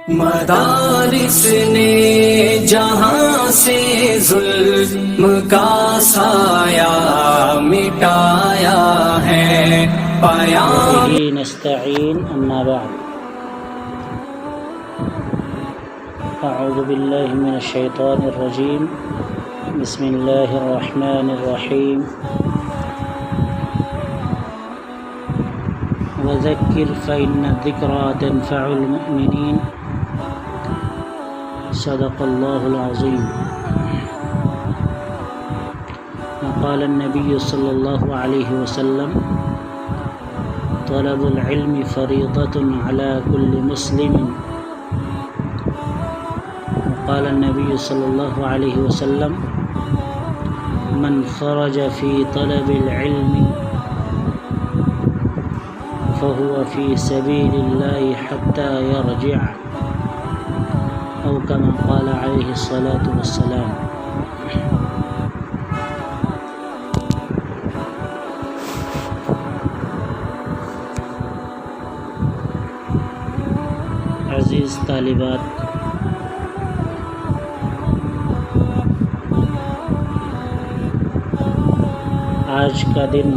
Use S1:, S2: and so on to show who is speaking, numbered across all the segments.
S1: مدارس نے جہاں سے ظلم کا سایہ مٹایا ہے پیام
S2: نستعین اما بعد اعوذ باللہ من الشیطان الرجیم بسم اللہ الرحمن الرحیم وذکر فإن الذکرى تنفع المؤمنین صدق اللہ العظیم وقال النبی صلی اللہ علیہ وسلم طلب العلم فریضۃ علی کل مسلم وقال النبی صلی اللہ علیہ وسلم من خرج فی طلب العلم فهو فی سبیل اللہ حتی یرجع او کما قال علیہ الصلاة والسلام۔ عزیز طالبات، آج کا دن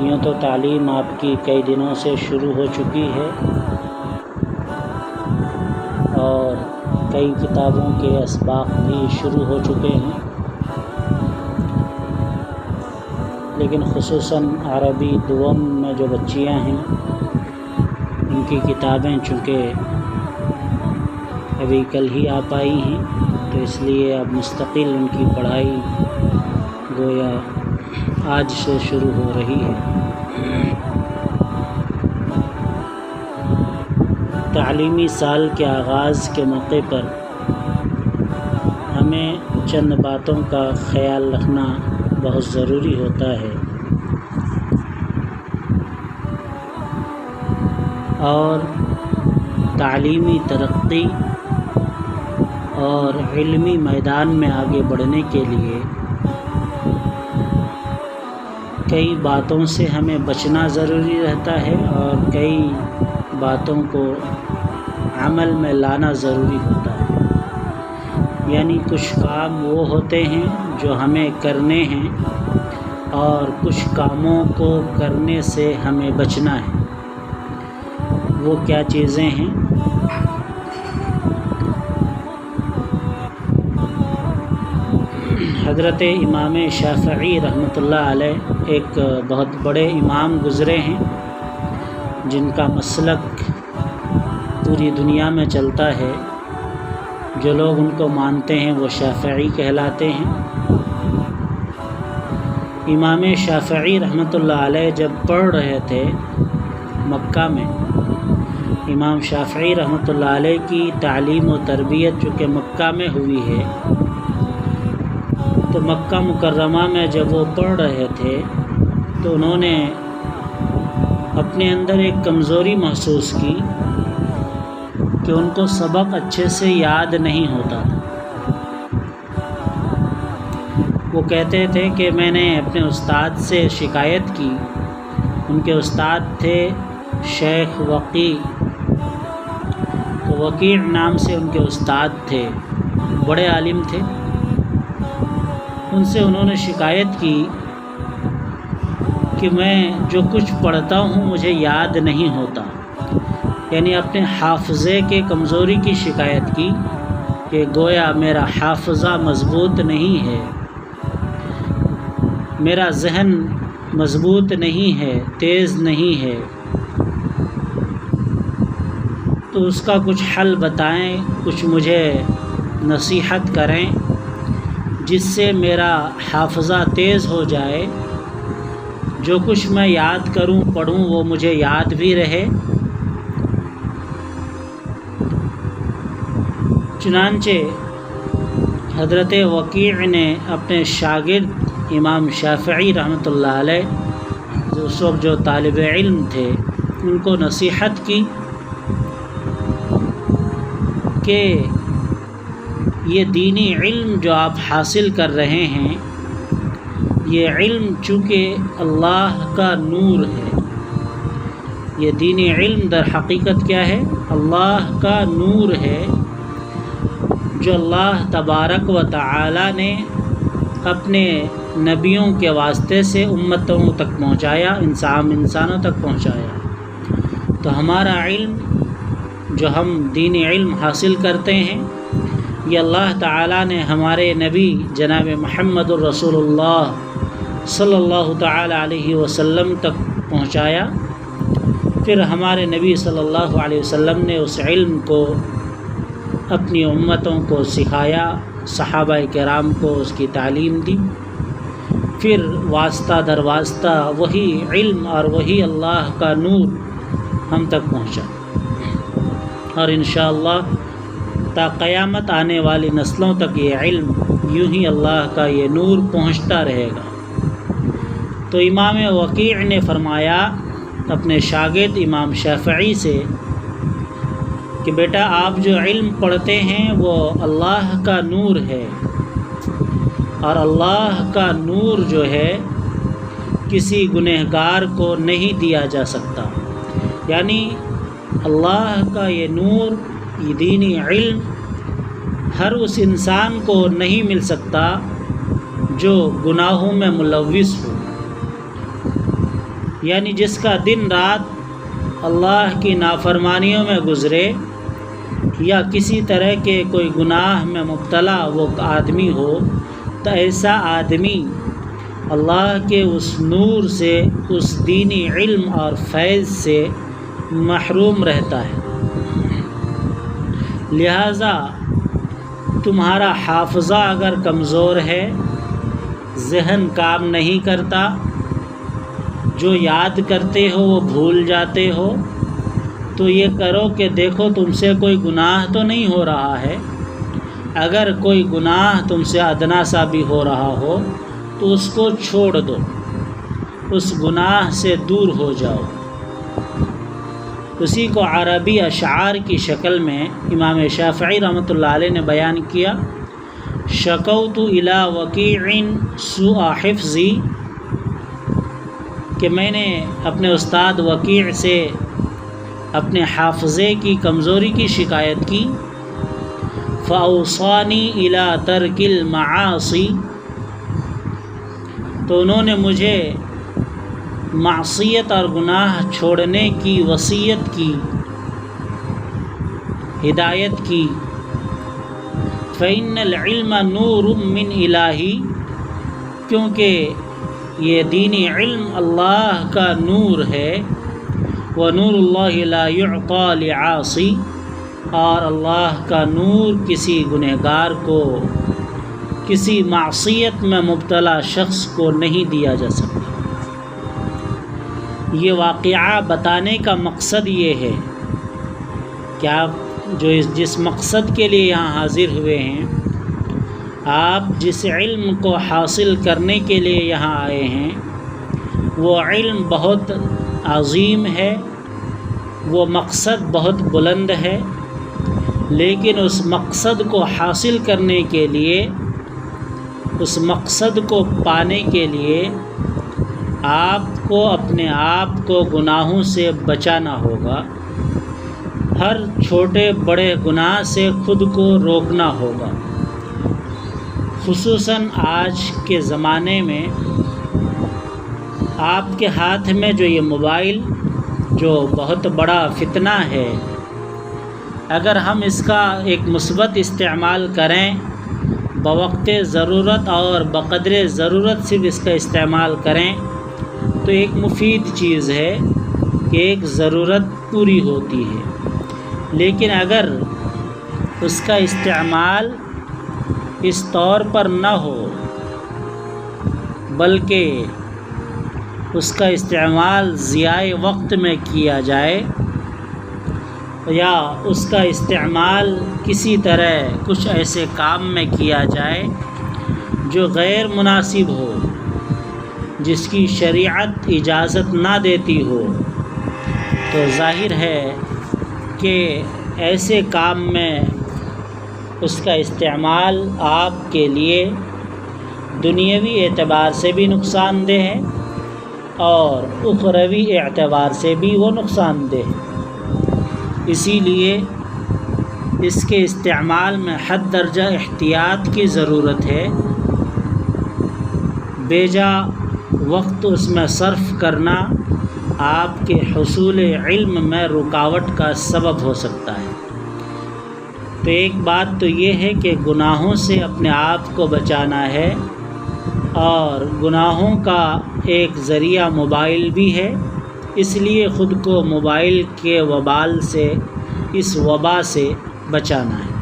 S2: یوں تو تعلیم آپ کی کئی دنوں سے شروع ہو چکی ہے اور کئی کتابوں کے اسباق بھی شروع ہو چکے ہیں، لیکن خصوصاً عربی دوم میں جو بچیاں ہیں ان کی کتابیں چونکہ ابھی کل ہی آ پائی ہیں تو اس لیے اب مستقل ان کی پڑھائی گویا آج سے شروع ہو رہی ہے۔ تعلیمی سال کے آغاز کے موقع پر ہمیں چند باتوں کا خیال رکھنا بہت ضروری ہوتا ہے، اور تعلیمی ترقی اور علمی میدان میں آگے بڑھنے کے لیے کئی باتوں سے ہمیں بچنا ضروری رہتا ہے اور کئی باتوں کو عمل میں لانا ضروری ہوتا ہے۔ یعنی کچھ کام وہ ہوتے ہیں جو ہمیں کرنے ہیں اور کچھ کاموں کو کرنے سے ہمیں بچنا ہے۔ وہ کیا چیزیں ہیں؟ حضرت امام شافعی رحمۃ اللہ علیہ ایک بہت بڑے امام گزرے ہیں جن کا مسلک پوری دنیا میں چلتا ہے۔ جو لوگ ان کو مانتے ہیں وہ شافعی کہلاتے ہیں۔ امام شافعی رحمۃ اللہ علیہ جب پڑھ رہے تھے مکہ میں، امام شافعی رحمۃ اللہ علیہ کی تعلیم و تربیت چونکہ مکہ میں ہوئی ہے، تو مکہ مکرمہ میں جب وہ پڑھ رہے تھے تو انہوں نے اپنے اندر ایک کمزوری محسوس کی کہ ان کو سبق اچھے سے یاد نہیں ہوتا تھا۔ وہ کہتے تھے کہ میں نے اپنے استاد سے شکایت کی، ان کے استاد تھے شیخ وقی، تو وقی نام سے ان کے استاد تھے، بڑے عالم تھے۔ ان سے انہوں نے شکایت کی کہ میں جو کچھ پڑھتا ہوں مجھے یاد نہیں ہوتا، یعنی اپنے حافظے کے کمزوری کی شکایت کی کہ گویا میرا حافظہ مضبوط نہیں ہے، میرا ذہن مضبوط نہیں ہے، تیز نہیں ہے، تو اس کا کچھ حل بتائیں، کچھ مجھے نصیحت کریں جس سے میرا حافظہ تیز ہو جائے، جو کچھ میں یاد کروں پڑھوں وہ مجھے یاد بھی رہے۔ چنانچہ حضرت وقیع نے اپنے شاگرد امام شافعی رحمۃ اللہ علیہ اس وقت جو طالب علم تھے ان کو نصیحت کی کہ یہ دینی علم جو آپ حاصل کر رہے ہیں یہ علم چونکہ اللہ کا نور ہے، یہ دین علم در حقیقت کیا ہے؟ اللہ کا نور ہے جو اللہ تبارک و تعالی نے اپنے نبیوں کے واسطے سے امتوں تک پہنچایا، انسانوں تک پہنچایا۔ تو ہمارا علم جو ہم دین علم حاصل کرتے ہیں، یہ اللہ تعالیٰ نے ہمارے نبی جناب محمد الرسول اللہ صلی اللہ تعالی علیہ وسلم تک پہنچایا۔ پھر ہمارے نبی صلی اللہ علیہ وسلم نے اس علم کو اپنی امتوں کو سکھایا، صحابہ کرام کو اس کی تعلیم دی، پھر واسطہ در واسطہ وہی علم اور وہی اللہ کا نور ہم تک پہنچا، اور انشاءاللہ تا قیامت آنے والی نسلوں تک یہ علم یوں ہی اللہ کا یہ نور پہنچتا رہے گا۔ تو امام وکیع نے فرمایا اپنے شاگرد امام شافعی سے کہ بیٹا آپ جو علم پڑھتے ہیں وہ اللہ کا نور ہے، اور اللہ کا نور جو ہے کسی گنہگار کو نہیں دیا جا سکتا، یعنی اللہ کا یہ نور، یہ دینی علم ہر اس انسان کو نہیں مل سکتا جو گناہوں میں ملوث ہو، یعنی جس کا دن رات اللہ کی نافرمانیوں میں گزرے یا کسی طرح کے کوئی گناہ میں مبتلا وہ آدمی ہو، تو ایسا آدمی اللہ کے اس نور سے، اس دینی علم اور فیض سے محروم رہتا ہے۔ لہٰذا تمہارا حافظہ اگر کمزور ہے، ذہن کام نہیں کرتا، جو یاد کرتے ہو وہ بھول جاتے ہو، تو یہ کرو کہ دیکھو تم سے کوئی گناہ تو نہیں ہو رہا ہے، اگر کوئی گناہ تم سے ادنا سا بھی ہو رہا ہو تو اس کو چھوڑ دو، اس گناہ سے دور ہو جاؤ۔ اسی کو عربی اشعار کی شکل میں امام شافعی رحمۃ اللہ علیہ نے بیان کیا، شکوت الی وکیع سوء حفظی، کہ میں نے اپنے استاد وکیع سے اپنے حافظے کی کمزوری کی شکایت کی، فاوصانی الی ترک المعاصی، تو انہوں نے مجھے معصیت اور گناہ چھوڑنے کی وصیت کی، ہدایت کی۔ فإن العلم نور من الہی، کیونکہ یہ دینی علم اللہ کا نور ہے، ونور اللہ لا یعطی لعاصی، اور اللہ کا نور کسی گنہگار کو، کسی معصیت میں مبتلا شخص کو نہیں دیا جا سکتا۔ یہ واقعہ بتانے کا مقصد یہ ہے کہ آپ جس مقصد کے لیے یہاں حاضر ہوئے ہیں، آپ جس علم کو حاصل کرنے کے لیے یہاں آئے ہیں، وہ علم بہت عظیم ہے، وہ مقصد بہت بلند ہے، لیکن اس مقصد کو حاصل کرنے کے لیے، اس مقصد کو پانے کے لیے آپ کو اپنے آپ کو گناہوں سے بچانا ہوگا، ہر چھوٹے بڑے گناہ سے خود کو روکنا ہوگا۔ خصوصاً آج کے زمانے میں آپ کے ہاتھ میں جو یہ موبائل جو بہت بڑا فتنہ ہے، اگر ہم اس کا ایک مثبت استعمال کریں، بوقت ضرورت اور بقدر ضرورت صرف اس کا استعمال کریں، تو ایک مفید چیز ہے کہ ایک ضرورت پوری ہوتی ہے۔ لیکن اگر اس کا استعمال اس طور پر نہ ہو، بلکہ اس کا استعمال ضیاء وقت میں کیا جائے، یا اس کا استعمال کسی طرح کچھ ایسے کام میں کیا جائے جو غیر مناسب ہو، جس کی شریعت اجازت نہ دیتی ہو، تو ظاہر ہے کہ ایسے کام میں اس کا استعمال آپ کے لیے دنیاوی اعتبار سے بھی نقصان دہ ہے، اور اخروی اعتبار سے بھی وہ نقصان دہ ہے۔ اسی لیے اس کے استعمال میں حد درجہ احتیاط کی ضرورت ہے۔ بے جا وقت اس میں صرف کرنا آپ کے حصول علم میں رکاوٹ کا سبب ہو سکتا ہے۔ تو ایک بات تو یہ ہے کہ گناہوں سے اپنے آپ کو بچانا ہے، اور گناہوں کا ایک ذریعہ موبائل بھی ہے، اس لیے خود کو موبائل کے وبال سے، اس وبا سے بچانا ہے۔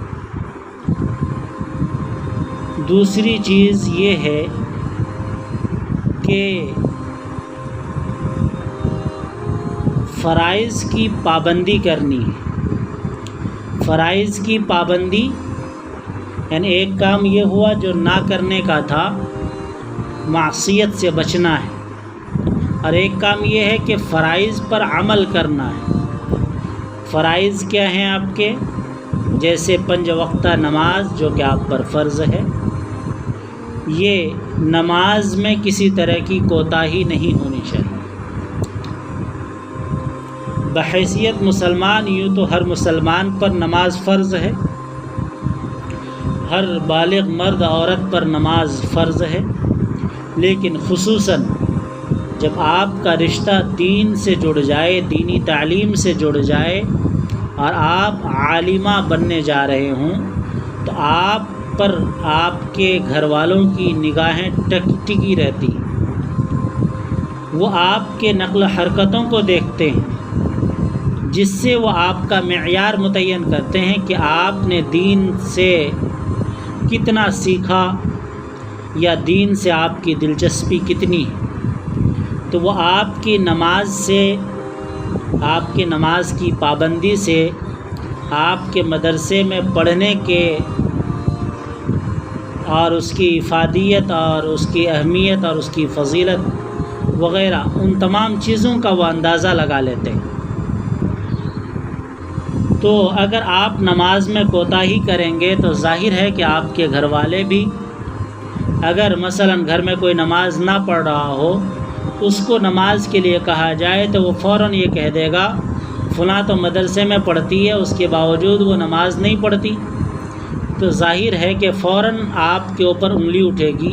S2: دوسری چیز یہ ہے کہ فرائض کی پابندی کرنی ہے۔ فرائض کی پابندی یعنی ایک کام یہ ہوا جو نہ کرنے کا تھا، معصیت سے بچنا ہے، اور ایک کام یہ ہے کہ فرائض پر عمل کرنا ہے۔ فرائض کیا ہیں آپ کے؟ جیسے 5 وقتہ نماز جو کہ آپ پر فرض ہے، یہ نماز میں کسی طرح کی کوتاہی نہیں ہونی چاہیے۔ بحیثیت مسلمان یوں تو ہر مسلمان پر نماز فرض ہے، ہر بالغ مرد عورت پر نماز فرض ہے، لیکن خصوصاً جب آپ کا رشتہ دین سے جڑ جائے، دینی تعلیم سے جڑ جائے اور آپ عالمہ بننے جا رہے ہوں، تو آپ پر آپ کے گھر والوں کی نگاہیں ٹکی رہتی ہیں۔ وہ آپ کے نقل و حرکتوں کو دیکھتے ہیں، جس سے وہ آپ کا معیار متعین کرتے ہیں کہ آپ نے دین سے کتنا سیکھا یا دین سے آپ کی دلچسپی کتنی ہے۔ تو وہ آپ کی نماز سے، آپ کی نماز کی پابندی سے، آپ کے مدرسے میں پڑھنے کے اور اس کی افادیت اور اس کی اہمیت اور اس کی فضیلت وغیرہ ان تمام چیزوں کا وہ اندازہ لگا لیتے ہیں۔ تو اگر آپ نماز میں کوتاہی کریں گے تو ظاہر ہے کہ آپ کے گھر والے بھی، اگر مثلاً گھر میں کوئی نماز نہ پڑھ رہا ہو، اس کو نماز کے لیے کہا جائے تو وہ فوراً یہ کہہ دے گا فلاں تو مدرسے میں پڑھتی ہے، اس کے باوجود وہ نماز نہیں پڑھتی۔ تو ظاہر ہے کہ فوراً آپ کے اوپر انگلی اٹھے گی۔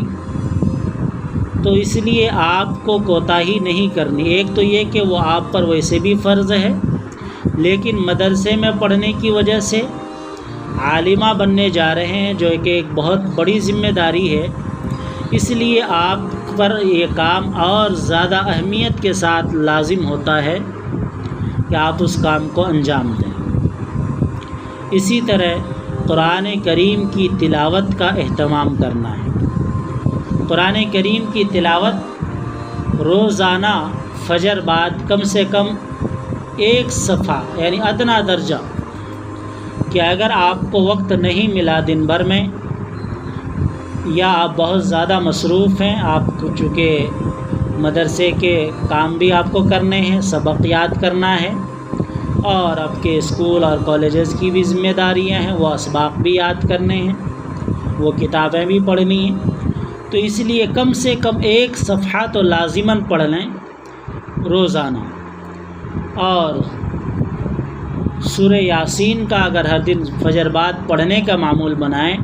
S2: تو اس لیے آپ کو کوتاہی نہیں کرنی۔ ایک تو یہ کہ وہ آپ پر ویسے بھی فرض ہے، لیکن مدرسے میں پڑھنے کی وجہ سے عالمہ بننے جا رہے ہیں، جو کہ ایک بہت بڑی ذمہ داری ہے، اس لیے آپ پر یہ کام اور زیادہ اہمیت کے ساتھ لازم ہوتا ہے کہ آپ اس کام کو انجام دیں۔ اسی طرح قرآن کریم کی تلاوت کا اہتمام کرنا ہے۔ قرآن کریم کی تلاوت روزانہ فجر بعد کم سے کم 1 صفحہ یعنی ادنیٰ درجہ، کہ اگر آپ کو وقت نہیں ملا دن بھر میں، یا آپ بہت زیادہ مصروف ہیں، آپ کو چونکہ مدرسے کے کام بھی آپ کو کرنے ہیں، سبق یاد کرنا ہے، اور آپ کے اسکول اور کالجز کی بھی ذمہ داریاں ہیں، وہ اسباق بھی یاد کرنے ہیں، وہ کتابیں بھی پڑھنی ہیں، تو اس لیے کم سے کم 1 صفحہ تو لازماً پڑھ لیں روزانہ۔ اور سورہ یاسین کا اگر ہر دن فجر بعد پڑھنے کا معمول بنائیں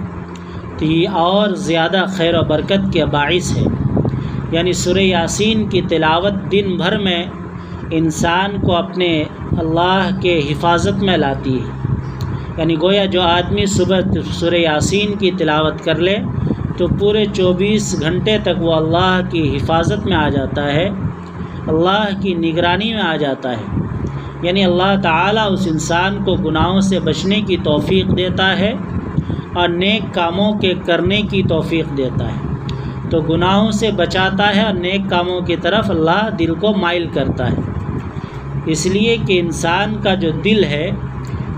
S2: تو یہ اور زیادہ خیر و برکت کے باعث ہے۔ یعنی سورہ یاسین کی تلاوت دن بھر میں انسان کو اپنے اللہ کے حفاظت میں لاتی ہے۔ یعنی گویا جو آدمی صبح سورہ یاسین کی تلاوت کر لے تو پورے 24 گھنٹے تک وہ اللہ کی حفاظت میں آ جاتا ہے، اللہ کی نگرانی میں آ جاتا ہے۔ یعنی اللہ تعالیٰ اس انسان کو گناہوں سے بچنے کی توفیق دیتا ہے اور نیک کاموں کے کرنے کی توفیق دیتا ہے۔ تو گناہوں سے بچاتا ہے اور نیک کاموں کی طرف اللہ دل کو مائل کرتا ہے۔ اس لیے کہ انسان کا جو دل ہے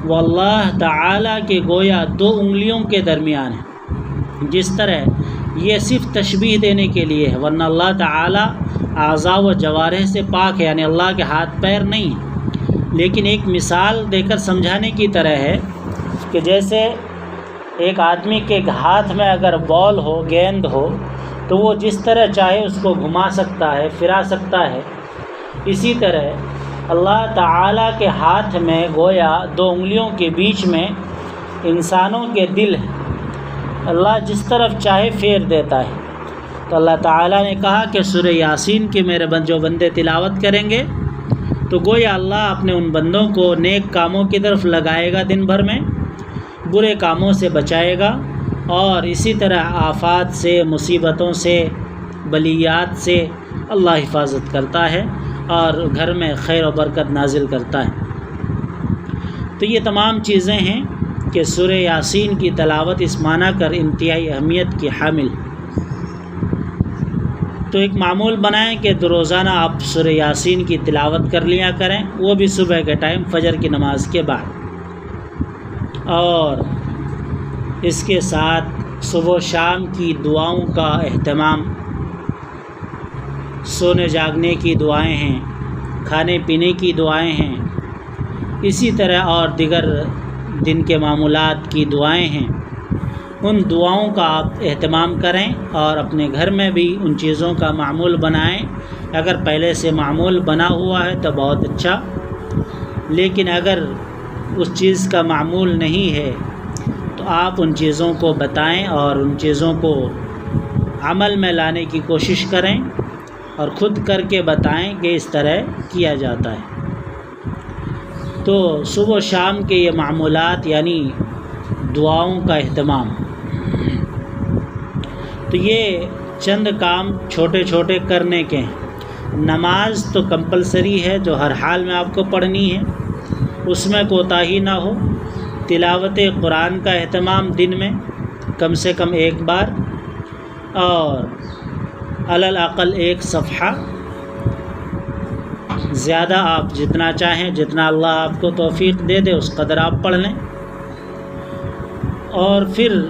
S2: وہ اللہ تعالیٰ کے گویا 2 انگلیوں کے درمیان ہے۔ جس طرح یہ صرف تشبیہ دینے کے لیے ہے، ورنہ اللہ تعالیٰ اعضاء و جوارح سے پاک ہے، یعنی اللہ کے ہاتھ پیر نہیں ہے، لیکن ایک مثال دے کر سمجھانے کی طرح ہے کہ جیسے ایک آدمی کے ہاتھ میں اگر بال ہو، گیند ہو، تو تو وہ جس طرح چاہے اس کو گھما سکتا ہے، پھرا سکتا ہے، اسی طرح اللہ تعالیٰ کے ہاتھ میں گویا 2 انگلیوں کے بیچ میں انسانوں کے دل ہیں، اللہ جس طرف چاہے پھیر دیتا ہے۔ تو اللہ تعالیٰ نے کہا کہ سورہ یاسین کے میرے جو بندے تلاوت کریں گے تو گویا اللہ اپنے ان بندوں کو نیک کاموں کی طرف لگائے گا، دن بھر میں برے کاموں سے بچائے گا، اور اسی طرح آفات سے، مصیبتوں سے، بلیات سے اللہ حفاظت کرتا ہے اور گھر میں خیر و برکت نازل کرتا ہے۔ تو یہ تمام چیزیں ہیں کہ سورہ یاسین کی تلاوت اس معنی کر انتہائی اہمیت کی حامل۔ تو ایک معمول بنائیں کہ روزانہ آپ سورہ یاسین کی تلاوت کر لیا کریں، وہ بھی صبح کے ٹائم فجر کی نماز کے بعد، اور اس کے ساتھ صبح و شام کی دعاؤں کا اہتمام، سونے جاگنے کی دعائیں ہیں، کھانے پینے کی دعائیں ہیں، اسی طرح اور دیگر دن کے معمولات کی دعائیں ہیں، ان دعاؤں کا آپ اہتمام کریں اور اپنے گھر میں بھی ان چیزوں کا معمول بنائیں۔ اگر پہلے سے معمول بنا ہوا ہے تو بہت اچھا، لیکن اگر اس چیز کا معمول نہیں ہے تو آپ ان چیزوں کو بتائیں اور ان چیزوں کو عمل میں لانے کی کوشش کریں اور خود کر کے بتائیں کہ اس طرح کیا جاتا ہے۔ تو صبح و شام کے یہ معمولات یعنی دعاؤں کا اہتمام، تو یہ چند کام چھوٹے چھوٹے کرنے کے ہیں۔ نماز تو کمپلسری ہے جو ہر حال میں آپ کو پڑھنی ہے، اس میں کوتاہی نہ ہو۔ تلاوت قرآن کا اہتمام دن میں کم سے کم 1 بار، اور علی الاقل 1 صفحہ، زیادہ آپ جتنا چاہیں، جتنا اللہ آپ کو توفیق دے دے اس قدر آپ پڑھ لیں۔ اور پھر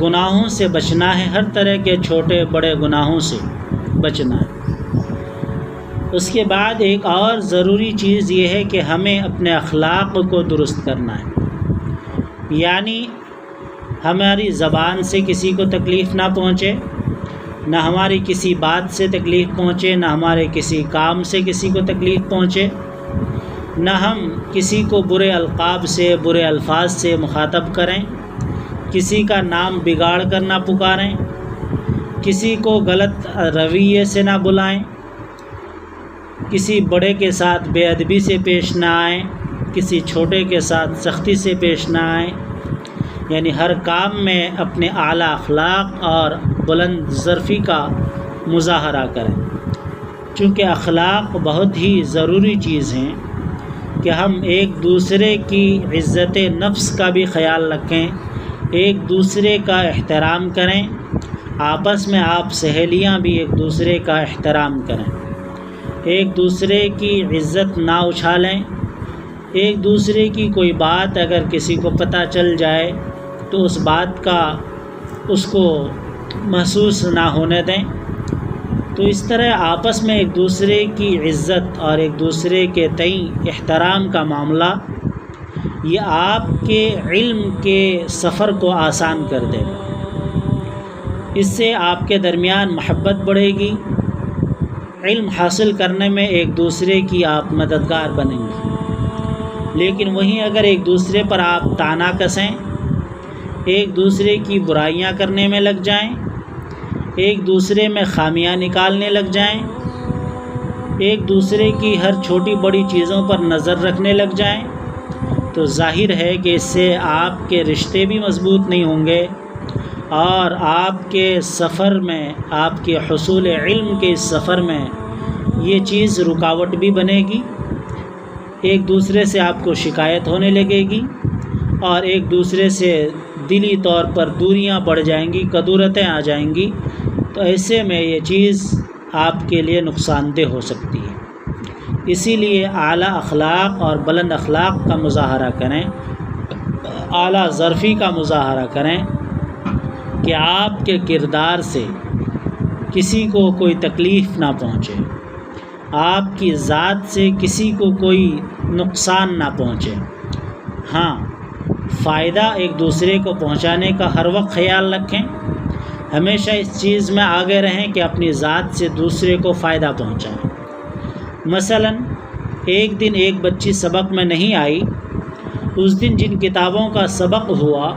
S2: گناہوں سے بچنا ہے، ہر طرح کے چھوٹے بڑے گناہوں سے بچنا ہے۔ اس کے بعد ایک اور ضروری چیز یہ ہے کہ ہمیں اپنے اخلاق کو درست کرنا ہے، یعنی ہماری زبان سے کسی کو تکلیف نہ پہنچے، نہ ہماری کسی بات سے تکلیف پہنچے، نہ ہمارے کسی کام سے کسی کو تکلیف پہنچے، نہ ہم کسی کو برے القاب سے، برے الفاظ سے مخاطب کریں، کسی کا نام بگاڑ کر نہ پکاریں، کسی کو غلط رویے سے نہ بلائیں، کسی بڑے کے ساتھ بے ادبی سے پیش نہ آئیں، کسی چھوٹے کے ساتھ سختی سے پیش نہ آئیں، یعنی ہر کام میں اپنے اعلیٰ اخلاق اور بلند ظرفی کا مظاہرہ کریں، چونکہ اخلاق بہت ہی ضروری چیز ہیں کہ ہم ایک دوسرے کی عزت نفس کا بھی خیال رکھیں، ایک دوسرے کا احترام کریں، آپس میں آپ سہیلیاں بھی ایک دوسرے کا احترام کریں، ایک دوسرے کی عزت نہ اچھالیں، ایک دوسرے کی کوئی بات اگر کسی کو پتہ چل جائے تو اس بات کا اس کو محسوس نہ ہونے دیں۔ تو اس طرح آپس میں ایک دوسرے کی عزت اور ایک دوسرے کے تئیں احترام کا معاملہ یہ آپ کے علم کے سفر کو آسان کر دے گا، اس سے آپ کے درمیان محبت بڑھے گی، علم حاصل کرنے میں ایک دوسرے کی آپ مددگار بنیں گے۔ لیکن وہیں اگر ایک دوسرے پر آپ طعنہ کسیں، ایک دوسرے کی برائیاں کرنے میں لگ جائیں، ایک دوسرے میں خامیاں نکالنے لگ جائیں، ایک دوسرے کی ہر چھوٹی بڑی چیزوں پر نظر رکھنے لگ جائیں، تو ظاہر ہے کہ اس سے آپ کے رشتے بھی مضبوط نہیں ہوں گے، اور آپ کے سفر میں، آپ کے حصول علم کے اس سفر میں یہ چیز رکاوٹ بھی بنے گی، ایک دوسرے سے آپ کو شکایت ہونے لگے گی، اور ایک دوسرے سے دلی طور پر دوریاں بڑھ جائیں گی، کدورتیں آ جائیں گی، تو ایسے میں یہ چیز آپ کے لیے نقصان دہ ہو سکتی ہے۔ اسی لیے اعلیٰ اخلاق اور بلند اخلاق کا مظاہرہ کریں، اعلیٰ ظرفی کا مظاہرہ کریں کہ آپ کے کردار سے کسی کو کوئی تکلیف نہ پہنچے، آپ کی ذات سے کسی کو کوئی نقصان نہ پہنچے۔ ہاں، فائدہ ایک دوسرے کو پہنچانے کا ہر وقت خیال رکھیں، ہمیشہ اس چیز میں آگے رہیں کہ اپنی ذات سے دوسرے کو فائدہ پہنچائیں۔ مثلا ایک دن ایک بچی سبق میں نہیں آئی، اس دن جن کتابوں کا سبق ہوا،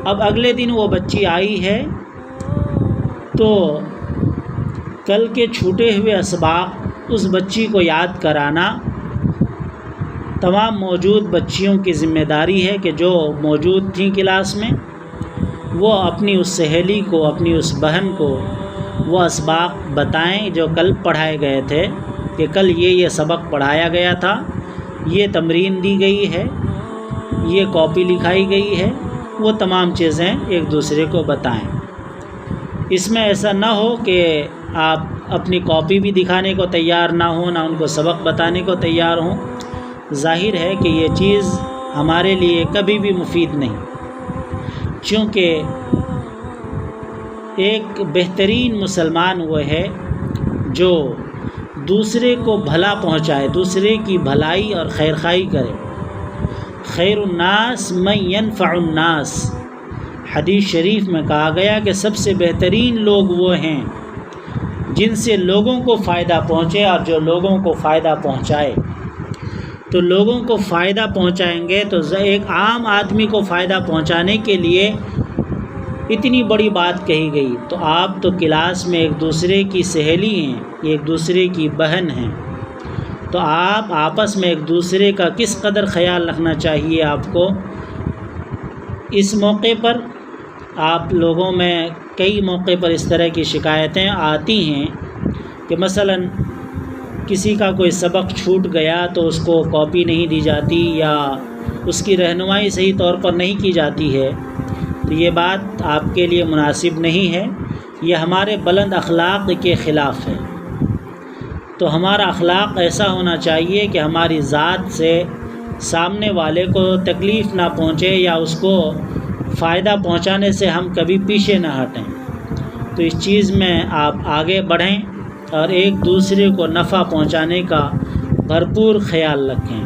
S2: اب اگلے دن وہ بچی آئی ہے تو کل کے چھوٹے ہوئے اسباق اس بچی کو یاد کرانا تمام موجود بچیوں کی ذمہ داری ہے کہ جو موجود تھیں کلاس میں، وہ اپنی اس سہیلی کو، اپنی اس بہن کو وہ اسباق بتائیں جو کل پڑھائے گئے تھے، کہ کل یہ سبق پڑھایا گیا تھا، یہ تمرین دی گئی ہے، یہ کاپی لکھائی گئی ہے، وہ تمام چیزیں ایک دوسرے کو بتائیں۔ اس میں ایسا نہ ہو کہ آپ اپنی کاپی بھی دکھانے کو تیار نہ ہوں، نہ ان کو سبق بتانے کو تیار ہوں۔ ظاہر ہے کہ یہ چیز ہمارے لیے کبھی بھی مفید نہیں، چونکہ ایک بہترین مسلمان وہ ہے جو دوسرے کو بھلا پہنچائے، دوسرے کی بھلائی اور خیرخواہی کرے۔ خیر الناس من ينفع الناس، حدیث شریف میں کہا گیا کہ سب سے بہترین لوگ وہ ہیں جن سے لوگوں کو فائدہ پہنچے اور جو لوگوں کو فائدہ پہنچائے۔ تو لوگوں کو فائدہ پہنچائیں گے تو ایک عام آدمی کو فائدہ پہنچانے کے لیے اتنی بڑی بات کہی گئی، تو آپ تو کلاس میں ایک دوسرے کی سہیلی ہیں، ایک دوسرے کی بہن ہیں، تو آپ آپس میں ایک دوسرے کا کس قدر خیال رکھنا چاہیے آپ کو۔ اس موقع پر آپ لوگوں میں کئی موقع پر اس طرح کی شکایتیں آتی ہیں کہ مثلا کسی کا کوئی سبق چھوٹ گیا تو اس کو کاپی نہیں دی جاتی یا اس کی رہنمائی صحیح طور پر نہیں کی جاتی ہے، تو یہ بات آپ کے لیے مناسب نہیں ہے، یہ ہمارے بلند اخلاق کے خلاف ہے۔ تو ہمارا اخلاق ایسا ہونا چاہیے کہ ہماری ذات سے سامنے والے کو تکلیف نہ پہنچے یا اس کو فائدہ پہنچانے سے ہم کبھی پیچھے نہ ہٹیں۔ تو اس چیز میں آپ آگے بڑھیں اور ایک دوسرے کو نفع پہنچانے کا بھرپور خیال رکھیں۔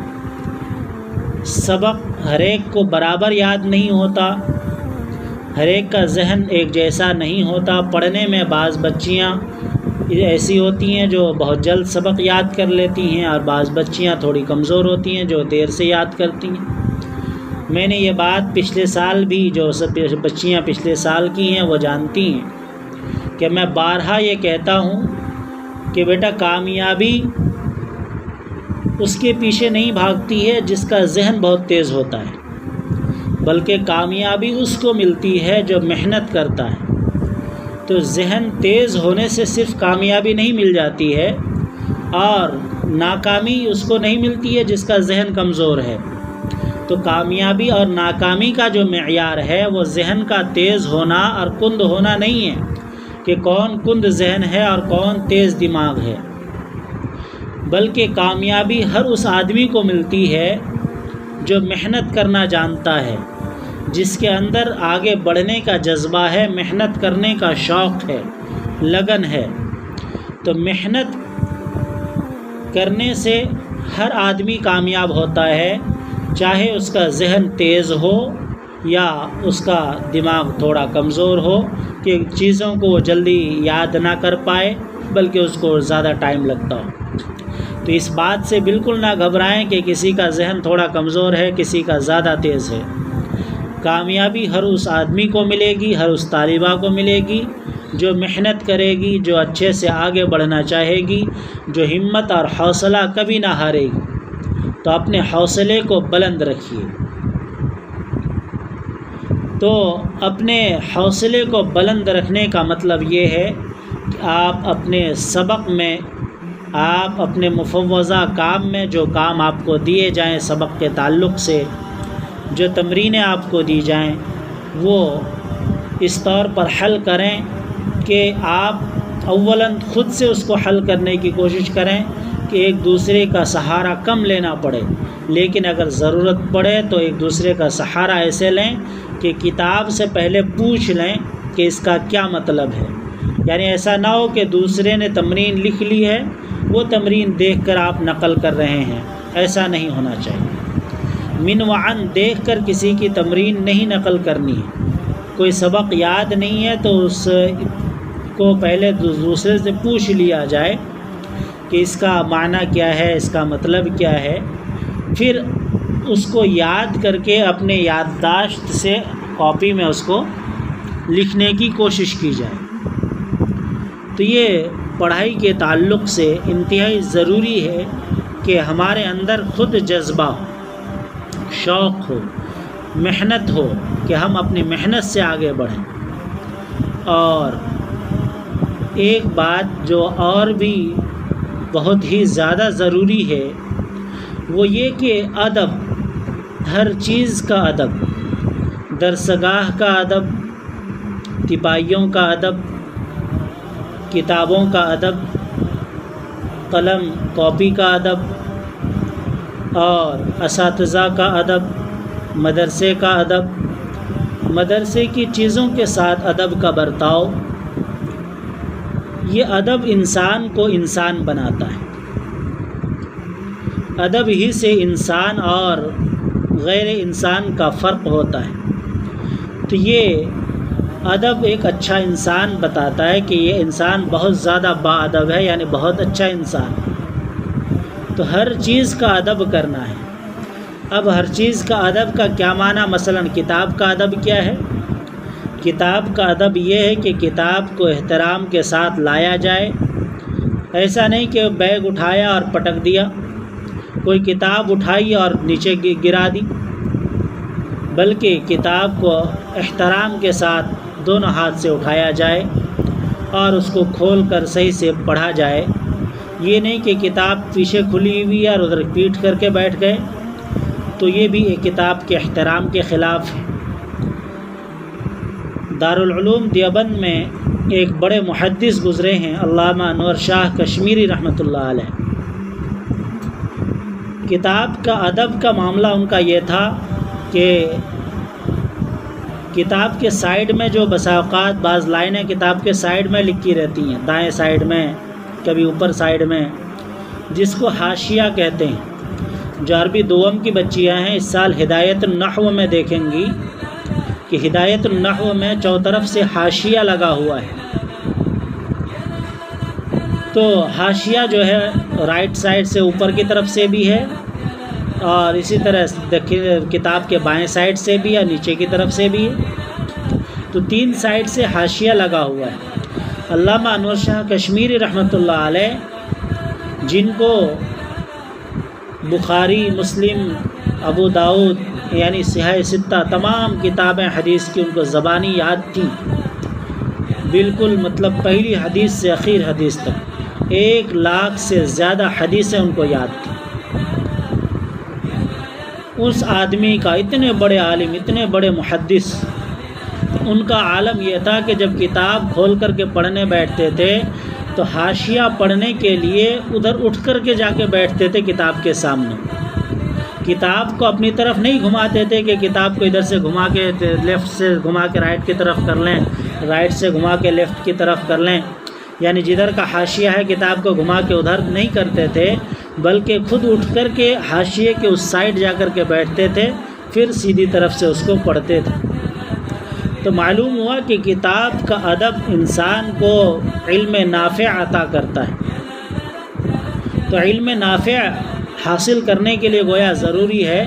S2: سبق ہر ایک کو برابر یاد نہیں ہوتا، ہر ایک کا ذہن ایک جیسا نہیں ہوتا۔ پڑھنے میں بعض بچیاں ایسی ہوتی ہیں جو بہت جلد سبق یاد کر لیتی ہیں، اور بعض بچیاں تھوڑی کمزور ہوتی ہیں جو دیر سے یاد کرتی ہیں۔ میں نے یہ بات پچھلے سال بھی، جو سب بچیاں پچھلے سال کی ہیں وہ جانتی ہیں کہ میں بارہا یہ کہتا ہوں کہ بیٹا کامیابی اس کے پیچھے نہیں بھاگتی ہے جس کا ذہن بہت تیز ہوتا ہے، بلکہ کامیابی اس کو ملتی ہے جو محنت کرتا ہے۔ تو ذہن تیز ہونے سے صرف کامیابی نہیں مل جاتی ہے، اور ناکامی اس کو نہیں ملتی ہے جس کا ذہن کمزور ہے۔ تو کامیابی اور ناکامی کا جو معیار ہے وہ ذہن کا تیز ہونا اور کند ہونا نہیں ہے کہ کون کند ذہن ہے اور کون تیز دماغ ہے، بلکہ کامیابی ہر اس آدمی کو ملتی ہے جو محنت کرنا جانتا ہے، جس کے اندر آگے بڑھنے کا جذبہ ہے، محنت کرنے کا شوق ہے، لگن ہے۔ تو محنت کرنے سے ہر آدمی کامیاب ہوتا ہے، چاہے اس کا ذہن تیز ہو یا اس کا دماغ تھوڑا کمزور ہو کہ چیزوں کو وہ جلدی یاد نہ کر پائے، بلکہ اس کو زیادہ ٹائم لگتا ہو۔ تو اس بات سے بالکل نہ گھبرائیں کہ کسی کا ذہن تھوڑا کمزور ہے، کسی کا زیادہ تیز ہے۔ کامیابی ہر اس آدمی کو ملے گی، ہر اس طالبہ کو ملے گی جو محنت کرے گی، جو اچھے سے آگے بڑھنا چاہے گی، جو ہمت اور حوصلہ کبھی نہ ہارے گی۔ تو اپنے حوصلے کو بلند رکھیے۔ تو اپنے حوصلے کو بلند رکھنے کا مطلب یہ ہے کہ آپ اپنے سبق میں، آپ اپنے مفوضہ کام میں، جو کام آپ کو دیے جائیں سبق کے تعلق سے، جو تمرینیں آپ کو دی جائیں، وہ اس طور پر حل کریں کہ آپ اولاً خود سے اس کو حل کرنے کی کوشش کریں کہ ایک دوسرے کا سہارا کم لینا پڑے، لیکن اگر ضرورت پڑے تو ایک دوسرے کا سہارا ایسے لیں کہ کتاب سے پہلے پوچھ لیں کہ اس کا کیا مطلب ہے۔ یعنی ایسا نہ ہو کہ دوسرے نے تمرین لکھ لی ہے، وہ تمرین دیکھ کر آپ نقل کر رہے ہیں، ایسا نہیں ہونا چاہیے۔ من وعن دیکھ کر کسی کی تمرین نہیں نقل کرنی ہے، کوئی سبق یاد نہیں ہے تو اس کو پہلے دوسرے سے پوچھ لیا جائے کہ اس کا معنی کیا ہے، اس کا مطلب کیا ہے، پھر اس کو یاد کر کے اپنے یادداشت سے کاپی میں اس کو لکھنے کی کوشش کی جائے۔ تو یہ پڑھائی کے تعلق سے انتہائی ضروری ہے کہ ہمارے اندر خود جذبہ ہو، شوق ہو، محنت ہو کہ ہم اپنی محنت سے آگے بڑھیں۔ اور ایک بات جو اور بھی بہت ہی زیادہ ضروری ہے وہ یہ کہ ادب، ہر چیز کا ادب، درسگاہ کا ادب، تپائیوں کا ادب، کتابوں کا ادب، قلم کاپی کا ادب اور اساتذہ کا ادب، مدرسے کا ادب، مدرسے کی چیزوں کے ساتھ ادب کا برتاؤ، یہ ادب انسان کو انسان بناتا ہے۔ ادب ہی سے انسان اور غیر انسان کا فرق ہوتا ہے۔ تو یہ ادب ایک اچھا انسان بتاتا ہے کہ یہ انسان بہت زیادہ با ادب ہے، یعنی بہت اچھا انسان۔ تو ہر چیز کا ادب کرنا ہے۔ اب ہر چیز کا ادب کا کیا معنی؟ مثلا کتاب کا ادب کیا ہے؟ کتاب کا ادب یہ ہے کہ کتاب کو احترام کے ساتھ لایا جائے، ایسا نہیں کہ بیگ اٹھایا اور پٹک دیا، کوئی کتاب اٹھائی اور نیچے گرا دی، بلکہ کتاب کو احترام کے ساتھ دونوں ہاتھ سے اٹھایا جائے اور اس کو کھول کر صحیح سے پڑھا جائے۔ یہ نہیں کہ کتاب پیچھے کھلی ہوئی ہے اور ادھر پیٹ کر کے بیٹھ گئے، تو یہ بھی ایک کتاب کے احترام کے خلاف ہے۔ دارالعلوم دیوبند میں ایک بڑے محدث گزرے ہیں، علامہ انور شاہ کشمیری رحمۃ اللہ علیہ۔ کتاب کا ادب کا معاملہ ان کا یہ تھا کہ کتاب کے سائیڈ میں جو بسا اوقات بعض لائنیں کتاب کے سائیڈ میں لکھی رہتی ہیں، دائیں سائیڈ میں، کبھی اوپر سائیڈ میں، جس کو حاشیہ کہتے ہیں۔ جو عربی دوم کی بچیاں ہیں اس سال ہدایت النحو میں دیکھیں گی کہ ہدایت النحو میں چوطرف سے حاشیہ لگا ہوا ہے۔ تو حاشیہ جو ہے رائٹ سائیڈ سے اوپر کی طرف سے بھی ہے اور اسی طرح کتاب کے بائیں سائیڈ سے بھی یا نیچے کی طرف سے بھی ہے، تو 3 سائیڈ سے حاشیہ لگا ہوا ہے۔ علامہ انور شاہ کشمیری رحمۃ اللہ علیہ، جن کو بخاری، مسلم، ابو داؤد یعنی صحیح ستہ تمام کتابیں حدیث کی ان کو زبانی یاد تھیں، بالکل مطلب پہلی حدیث سے آخر حدیث تک 1 لاکھ سے زیادہ حدیثیں ان کو یاد تھیں۔ اس آدمی کا، اتنے بڑے عالم، اتنے بڑے محدث، ان کا عالم یہ تھا کہ جب کتاب کھول کر کے پڑھنے بیٹھتے تھے تو حاشیہ پڑھنے کے لیے ادھر اٹھ کر کے جا کے بیٹھتے تھے کتاب کے سامنے۔ کتاب کو اپنی طرف نہیں گھماتے تھے کہ کتاب کو ادھر سے گھما کے لیفٹ سے گھما کے رائٹ کی طرف کر لیں، رائٹ سے گھما کے لیفٹ کی طرف کر لیں، یعنی جدھر کا حاشیہ ہے کتاب کو گھما کے ادھر نہیں کرتے تھے، بلکہ خود اٹھ کر کے حاشیے کے اس سائڈ جا کر کے بیٹھتے تھے، پھر سیدھی طرف سے اس کو پڑھتے تھے۔ تو معلوم ہوا کہ کتاب کا ادب انسان کو علم نافع عطا کرتا ہے۔ تو علم نافع حاصل کرنے کے لیے گویا ضروری ہے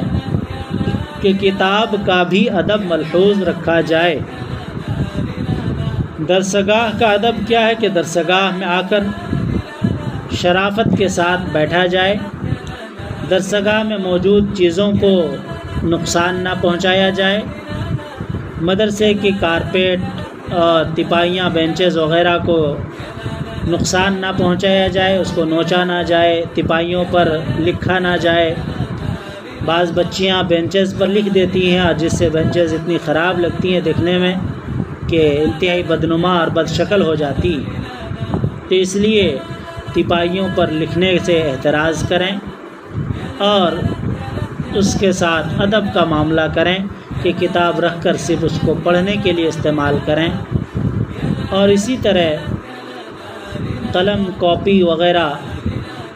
S2: کہ کتاب کا بھی ادب ملحوظ رکھا جائے۔ درسگاہ کا ادب کیا ہے کہ درسگاہ میں آ کر شرافت کے ساتھ بیٹھا جائے، درسگاہ میں موجود چیزوں کو نقصان نہ پہنچایا جائے، مدرسے کی کارپیٹ اور تپائیاں، بینچز وغیرہ کو نقصان نہ پہنچایا جائے، اس کو نوچا نہ جائے، تپائیوں پر لکھا نہ جائے۔ بعض بچیاں بینچز پر لکھ دیتی ہیں اور جس سے بینچز اتنی خراب لگتی ہیں دیکھنے میں کہ انتہائی بدنما اور بد شکل ہو جاتی، تو اس لیے تپائیوں پر لکھنے سے احتراز کریں اور اس کے ساتھ ادب کا معاملہ کریں کہ کتاب رکھ کر صرف اس کو پڑھنے کے لیے استعمال کریں۔ اور اسی طرح قلم، کاپی وغیرہ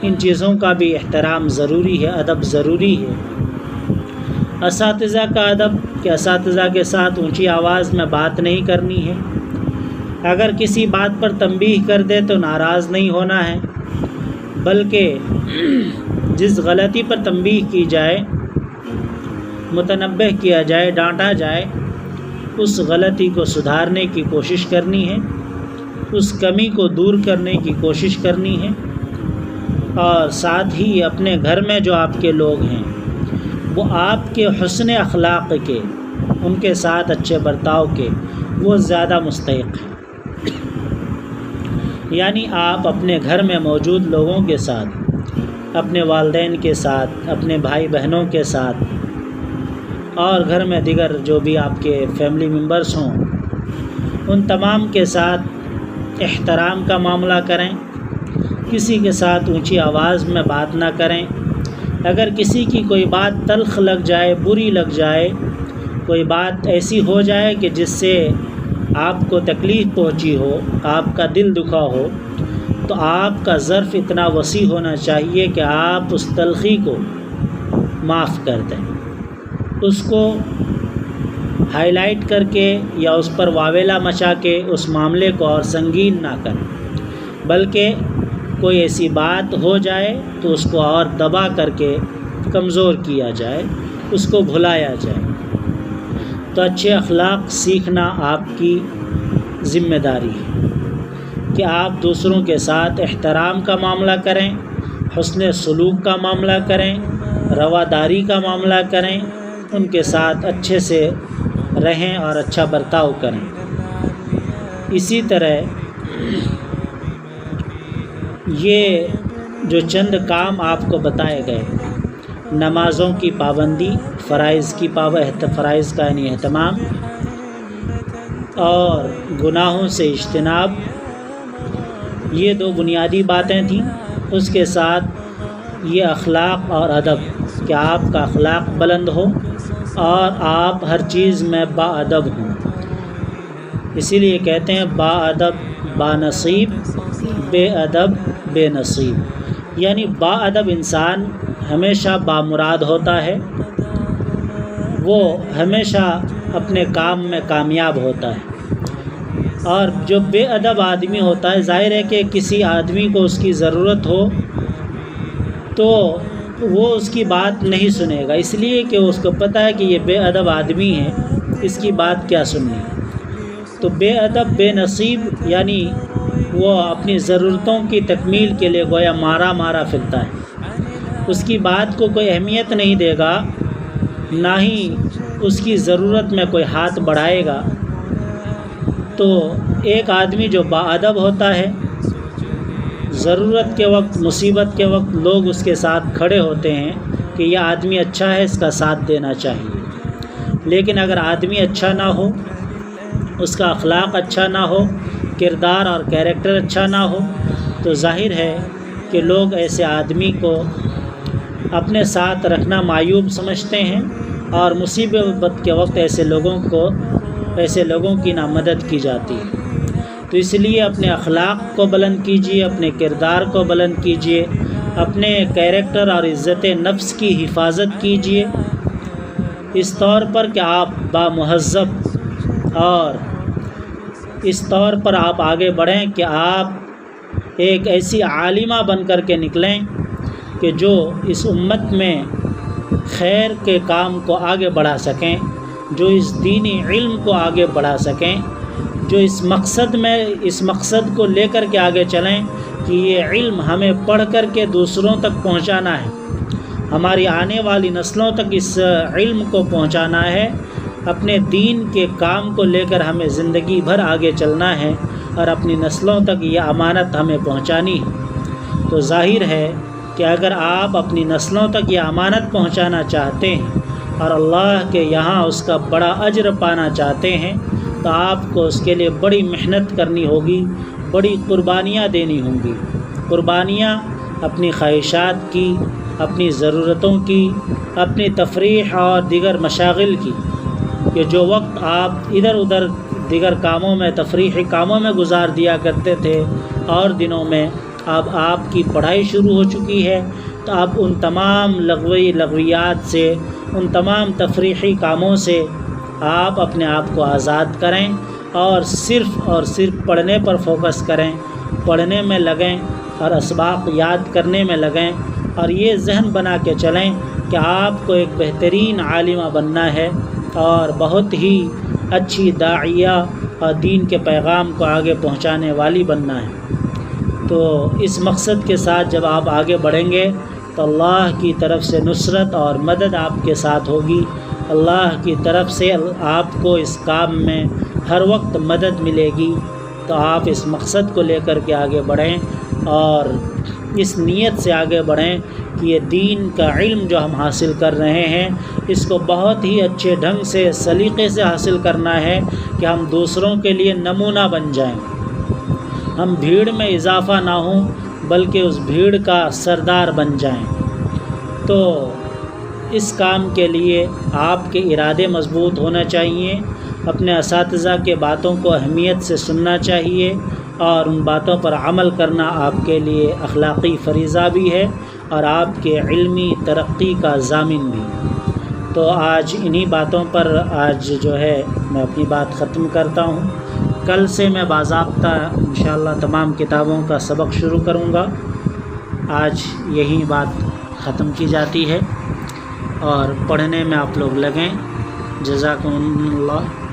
S2: ان چیزوں کا بھی احترام ضروری ہے، ادب ضروری ہے۔ اساتذہ کا ادب کہ اساتذہ کے ساتھ اونچی آواز میں بات نہیں کرنی ہے، اگر کسی بات پر تنبیہ کر دے تو ناراض نہیں ہونا ہے، بلکہ جس غلطی پر تنبیہ کی جائے، متنبہ کیا جائے، ڈانٹا جائے، اس غلطی کو سدھارنے کی کوشش کرنی ہے، اس کمی کو دور کرنے کی کوشش کرنی ہے، اور ساتھ ہی اپنے گھر میں جو آپ کے لوگ ہیں وہ آپ کے حسن اخلاق کے، ان کے ساتھ اچھے برتاؤ کے وہ زیادہ مستحق ہیں۔ یعنی آپ اپنے گھر میں موجود لوگوں کے ساتھ، اپنے والدین کے ساتھ، اپنے بھائی بہنوں کے ساتھ، اور گھر میں دیگر جو بھی آپ کے فیملی ممبرس ہوں، ان تمام کے ساتھ احترام کا معاملہ کریں، کسی کے ساتھ اونچی آواز میں بات نہ کریں۔ اگر کسی کی کوئی بات تلخ لگ جائے، بری لگ جائے، کوئی بات ایسی ہو جائے کہ جس سے آپ کو تکلیف پہنچی ہو، آپ کا دل دکھا ہو، تو آپ کا ظرف اتنا وسیع ہونا چاہیے کہ آپ اس تلخی کو معاف کر دیں، اس کو ہائی لائٹ کر کے یا اس پر واویلا مچا کے اس معاملے کو اور سنگین نہ کریں، بلکہ کوئی ایسی بات ہو جائے تو اس کو اور دبا کر کے کمزور کیا جائے، اس کو بھلایا جائے۔ تو اچھے اخلاق سیکھنا آپ کی ذمہ داری ہے کہ آپ دوسروں کے ساتھ احترام کا معاملہ کریں، حسن سلوک کا معاملہ کریں، رواداری کا معاملہ کریں، ان کے ساتھ اچھے سے رہیں اور اچھا برتاؤ کریں۔ اسی طرح یہ جو چند کام آپ کو بتائے گئے، نمازوں کی پابندی، فرائض کا یعنی اہتمام، اور گناہوں سے اجتناب، یہ دو بنیادی باتیں تھیں۔ اس کے ساتھ یہ اخلاق اور ادب کہ آپ کا اخلاق بلند ہو اور آپ ہر چیز میں با ادب ہوں۔ اسی لیے کہتے ہیں با ادب با نصیب، بے ادب بے نصیب، یعنی با ادب انسان ہمیشہ بامراد ہوتا ہے، وہ ہمیشہ اپنے کام میں کامیاب ہوتا ہے، اور جو بے ادب آدمی ہوتا ہے، ظاہر ہے کہ کسی آدمی کو اس کی ضرورت ہو تو وہ اس کی بات نہیں سنے گا، اس لیے کہ اس کو پتہ ہے کہ یہ بے ادب آدمی ہے، اس کی بات کیا سننی۔ تو بے ادب بے نصیب یعنی وہ اپنی ضرورتوں کی تکمیل کے لیے گویا مارا پھرتا ہے، اس کی بات کو کوئی اہمیت نہیں دے گا، نہ ہی اس کی ضرورت میں کوئی ہاتھ بڑھائے گا۔ تو ایک آدمی جو با ادب ہوتا ہے، ضرورت کے وقت، مصیبت کے وقت لوگ اس کے ساتھ کھڑے ہوتے ہیں کہ یہ آدمی اچھا ہے، اس کا ساتھ دینا چاہیے۔ لیکن اگر آدمی اچھا نہ ہو، اس کا اخلاق اچھا نہ ہو، کردار اور کیریکٹر اچھا نہ ہو، تو ظاہر ہے کہ لوگ ایسے آدمی کو اپنے ساتھ رکھنا معیوب سمجھتے ہیں، اور مصیبت کے وقت ایسے لوگوں کی نہ مدد کی جاتی ہے۔ تو اس لیے اپنے اخلاق کو بلند کیجیے، اپنے کردار کو بلند کیجیے، اپنے کیریکٹر اور عزت نفس کی حفاظت کیجیے، اس طور پر کہ آپ بامہذب، اور اس طور پر آپ آگے بڑھیں کہ آپ ایک ایسی عالمہ بن کر کے نکلیں کہ جو اس امت میں خیر کے کام کو آگے بڑھا سکیں، جو اس دینی علم کو آگے بڑھا سکیں، جو اس مقصد کو لے کر کے آگے چلیں کہ یہ علم ہمیں پڑھ کر کے دوسروں تک پہنچانا ہے، ہماری آنے والی نسلوں تک اس علم کو پہنچانا ہے، اپنے دین کے کام کو لے کر ہمیں زندگی بھر آگے چلنا ہے، اور اپنی نسلوں تک یہ امانت ہمیں پہنچانی ہے۔ تو ظاہر ہے کہ اگر آپ اپنی نسلوں تک یہ امانت پہنچانا چاہتے ہیں اور اللہ کے یہاں اس کا بڑا اجر پانا چاہتے ہیں، تو آپ کو اس کے لیے بڑی محنت کرنی ہوگی، بڑی قربانیاں دینی ہوں گی، قربانیاں اپنی خواہشات کی، اپنی ضرورتوں کی، اپنی تفریح اور دیگر مشاغل کی، کہ جو وقت آپ ادھر ادھر دیگر کاموں میں، تفریحی کاموں میں گزار دیا کرتے تھے، اور دنوں میں اب آپ کی پڑھائی شروع ہو چکی ہے، تو آپ ان تمام لغویات سے ان تمام تفریحی کاموں سے آپ اپنے آپ کو آزاد کریں اور صرف پڑھنے پر فوکس کریں، پڑھنے میں لگیں اور اسباق یاد کرنے میں لگیں، اور یہ ذہن بنا کے چلیں کہ آپ کو ایک بہترین عالمہ بننا ہے اور بہت ہی اچھی داعیہ اور دین کے پیغام کو آگے پہنچانے والی بننا ہے۔ تو اس مقصد کے ساتھ جب آپ آگے بڑھیں گے تو اللہ کی طرف سے نصرت اور مدد آپ کے ساتھ ہوگی، اللہ کی طرف سے آپ کو اس کام میں ہر وقت مدد ملے گی۔ تو آپ اس مقصد کو لے کر کے آگے بڑھیں اور اس نیت سے آگے بڑھیں کہ یہ دین کا علم جو ہم حاصل کر رہے ہیں اس کو بہت ہی اچھے ڈھنگ سے سلیقے سے حاصل کرنا ہے کہ ہم دوسروں کے لیے نمونہ بن جائیں، ہم بھیڑ میں اضافہ نہ ہوں بلکہ اس بھیڑ کا سردار بن جائیں۔ تو اس کام کے لیے آپ کے ارادے مضبوط ہونا چاہیے، اپنے اساتذہ کے باتوں کو اہمیت سے سننا چاہیے اور ان باتوں پر عمل کرنا آپ کے لیے اخلاقی فریضہ بھی ہے اور آپ کے علمی ترقی کا ضامن بھی۔ تو آج انہی باتوں پر جو ہے میں اپنی بات ختم کرتا ہوں۔ کل سے میں باضابطہ انشاءاللہ تمام کتابوں کا سبق شروع کروں گا۔ آج یہی بات ختم کی جاتی ہے اور پڑھنے میں آپ لوگ لگیں۔ جزاکم اللہ۔